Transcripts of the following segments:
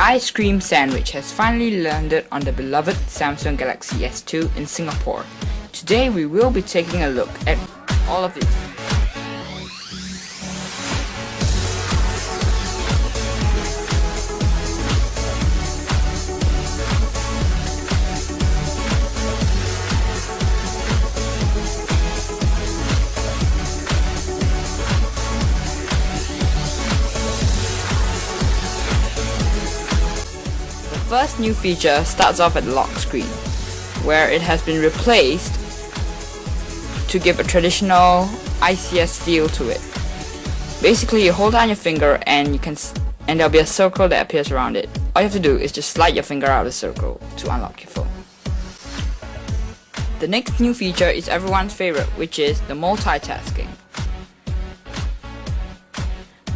ice cream sandwich has finally landed on the beloved Samsung Galaxy S II in Singapore. Today we will be taking a look at all of this. The first new feature starts off at the lock screen, where it has been replaced to give a traditional ICS feel to it. Basically, you hold down your finger and there'll be a circle that appears around it. All you have to do is just slide your finger out of the circle to unlock your phone. The next new feature is everyone's favorite, which is the multitasking.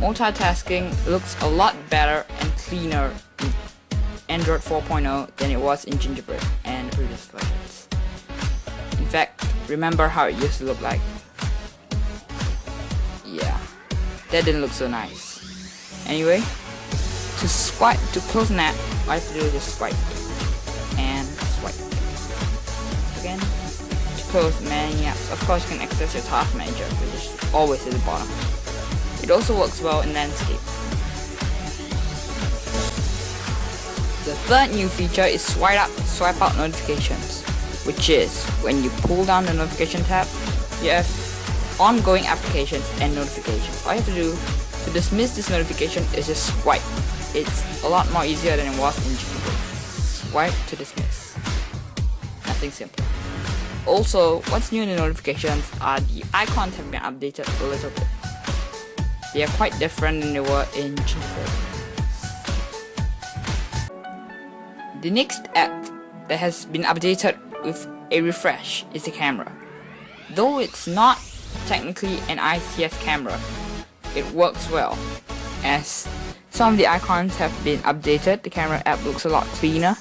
Multitasking looks a lot better and cleaner in Android 4.0 than it was in Gingerbread and the previous versions. In fact, remember how it used to look like? Yeah, that didn't look so nice. Anyway, to close an app, all I have to do is just swipe and swipe. Again, to close many apps, of course you can access your task manager, which is always at the bottom. It also works well in landscape. The third new feature is swipe out notifications, which is when you pull down the notification tab, you have ongoing applications and notifications. All you have to do to dismiss this notification is just swipe. It's a lot more easier than it was in Gingerbread. Swipe to dismiss. Nothing simple. Also, what's new in the notifications are the icons have been updated a little bit. They are quite different than they were in Gingerbread. The next app that has been updated with a refresh is the camera. Though it's not technically an ICS camera, it works well. As some of the icons have been updated, the camera app looks a lot cleaner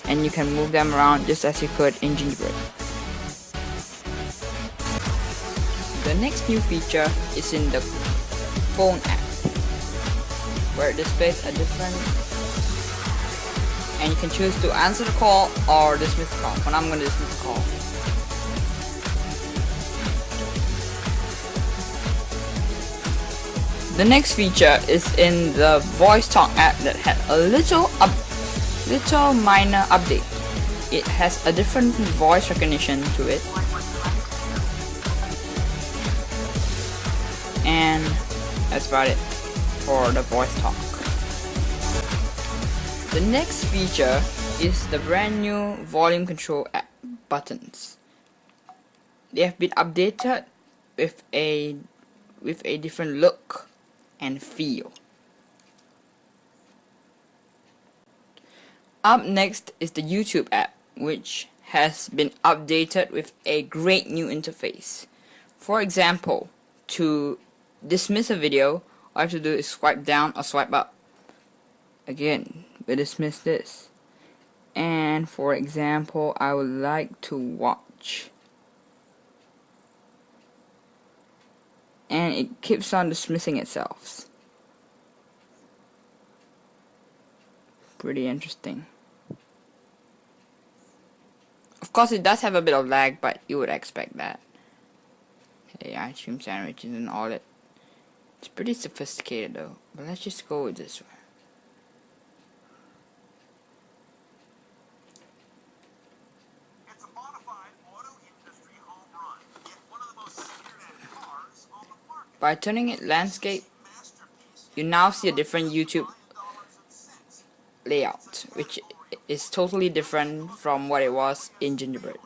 and you can move them around just as you could in Gingerbread. The next new feature is in the phone app, where it displays a different, and you can choose to answer the call or dismiss the call. For now I'm going to dismiss the call. The next feature is in the voice talk app that had a little minor update. It has a different voice recognition to it, and that's about it for the voice talk. The next feature is the brand new volume control app buttons. They have been updated with a different look and feel. Up next is the YouTube app, which has been updated with a great new interface. For example, to dismiss a video, all I have to do is swipe down or swipe up. Again, we dismiss this. And for example, I would like to watch. And it keeps on dismissing itself. Pretty interesting. Of course, it does have a bit of lag, but you would expect that. Hey, ice cream sandwiches and all that. It's pretty sophisticated though, but let's just go with this one. It's a modified auto industry home run, yet one of the most secret-hand cars on the market. By turning it landscape, you now see a different YouTube layout, which is totally different from what it was in Gingerbread.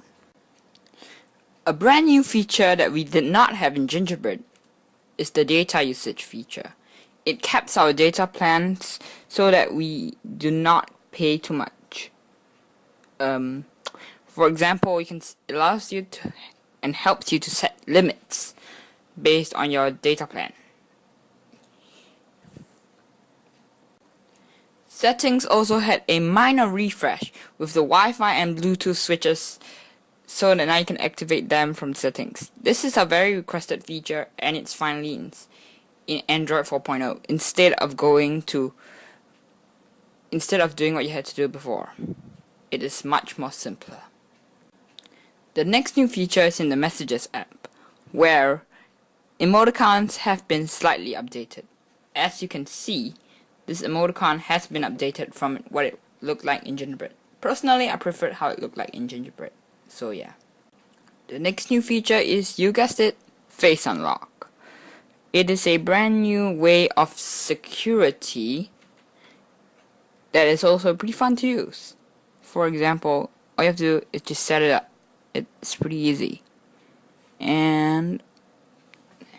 A brand new feature that we did not have in Gingerbread is the data usage feature. It caps our data plans so that we do not pay too much. For example, it allows you to and helps you to set limits based on your data plan. Settings also had a minor refresh with the Wi-Fi and Bluetooth switches, so that now you can activate them from settings. This is a very requested feature, and it's finally in Android 4.0 instead of going to instead of doing what you had to do before. It is much more simpler. The next new feature is in the Messages app, where emoticons have been slightly updated. As you can see, this emoticon has been updated from what it looked like in Gingerbread. Personally, I preferred how it looked like in Gingerbread. So yeah. The next new feature is, you guessed it, Face Unlock. It is a brand new way of security that is also pretty fun to use. For example, all you have to do is just set it up. It's pretty easy. And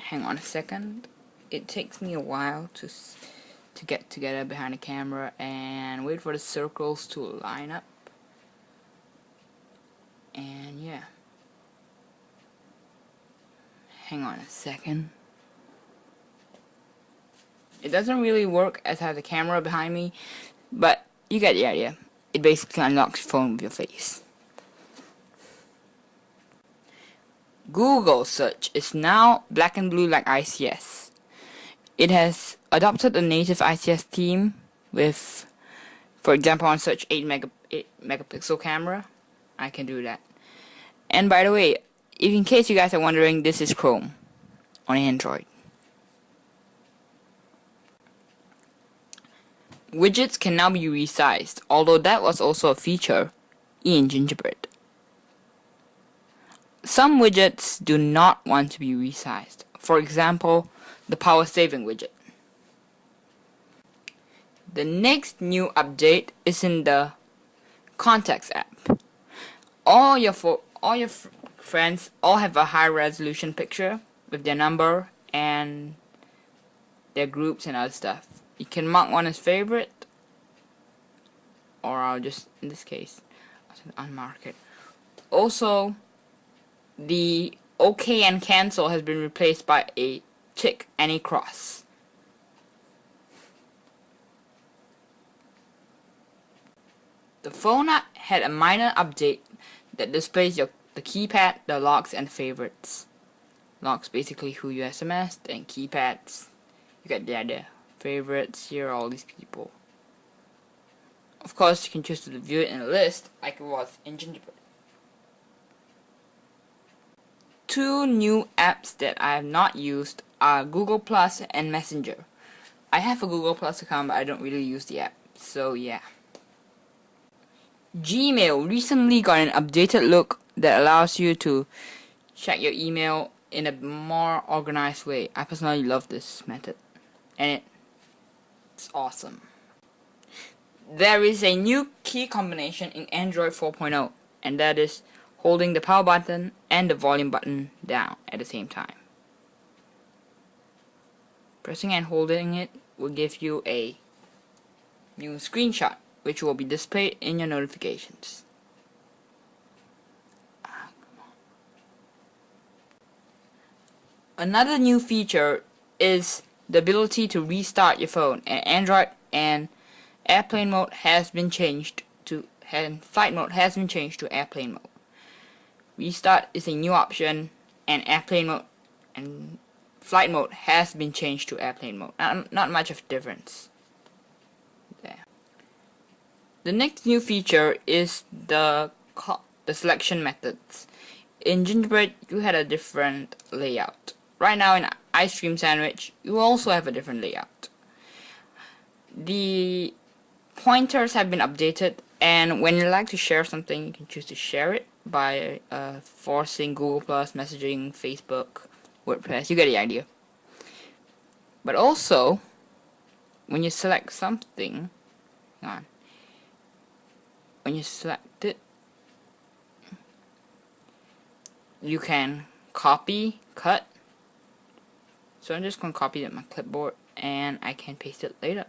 hang on a second. It takes me a while to get together behind the camera and wait for the circles to line up. And yeah. Hang on a second. It doesn't really work as I have the camera behind me, but you get the idea. It basically unlocks your phone with your face. Google search is now black and blue like ICS. It has adopted a native ICS theme with, for example, on search 8 megapixel camera. I can do that. And by the way, if in case you guys are wondering, this is Chrome on Android. Widgets can now be resized, although that was also a feature in Gingerbread. Some widgets do not want to be resized. For example, the power saving widget. The next new update is in the Contacts app. All your friends all have a high resolution picture with their number and their groups and other stuff. You can mark one as favorite, or I'll just, in this case, I'll unmark it. Also, the OK and cancel has been replaced by a tick and a cross. The phone app had a minor update that displays the keypad, the locks, and favorites. Locks basically who you SMS'd, and keypads, you get the idea. Favorites, here are all these people. Of course, you can choose to view it in a list like it was in Gingerbread. Two new apps that I have not used are Google Plus and Messenger. I have a Google Plus account, but I don't really use the app, so yeah. Gmail recently got an updated look that allows you to check your email in a more organized way. I personally love this method, and it's awesome. There is a new key combination in Android 4.0, and that is holding the power button and the volume button down at the same time. Pressing and holding it will give you a new screenshot, which will be displayed in your notifications. Another new feature is the ability to restart your phone, and Android and airplane mode has been changed to, and flight mode has been changed to airplane mode. Restart is a new option, and airplane mode and flight mode has been changed to airplane mode. Not much of a difference there. The next new feature is the selection methods. In Gingerbread, you had a different layout. Right now in Ice Cream Sandwich, you also have a different layout. The pointers have been updated, and when you like to share something, you can choose to share it by forcing Google+, messaging, Facebook, WordPress. You get the idea. But also, when you select something, hang on. When you select it, you can copy, cut. So I'm just going to copy it on my clipboard, and I can paste it later.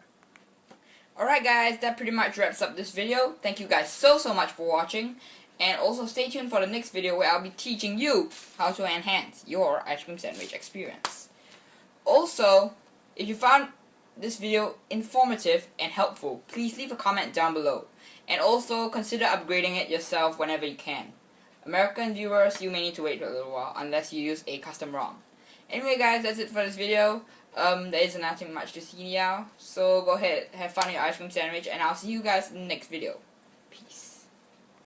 Alright guys, that pretty much wraps up this video. Thank you guys so much for watching. And also stay tuned for the next video where I'll be teaching you how to enhance your ice cream sandwich experience. Also, if you found this video informative and helpful, please leave a comment down below. And also consider upgrading it yourself whenever you can. American viewers, you may need to wait for a little while unless you use a custom ROM. Anyway guys, that's it for this video. There isn't nothing much to see now, so go ahead, have fun with your ice cream sandwich, and I'll see you guys in the next video. Peace.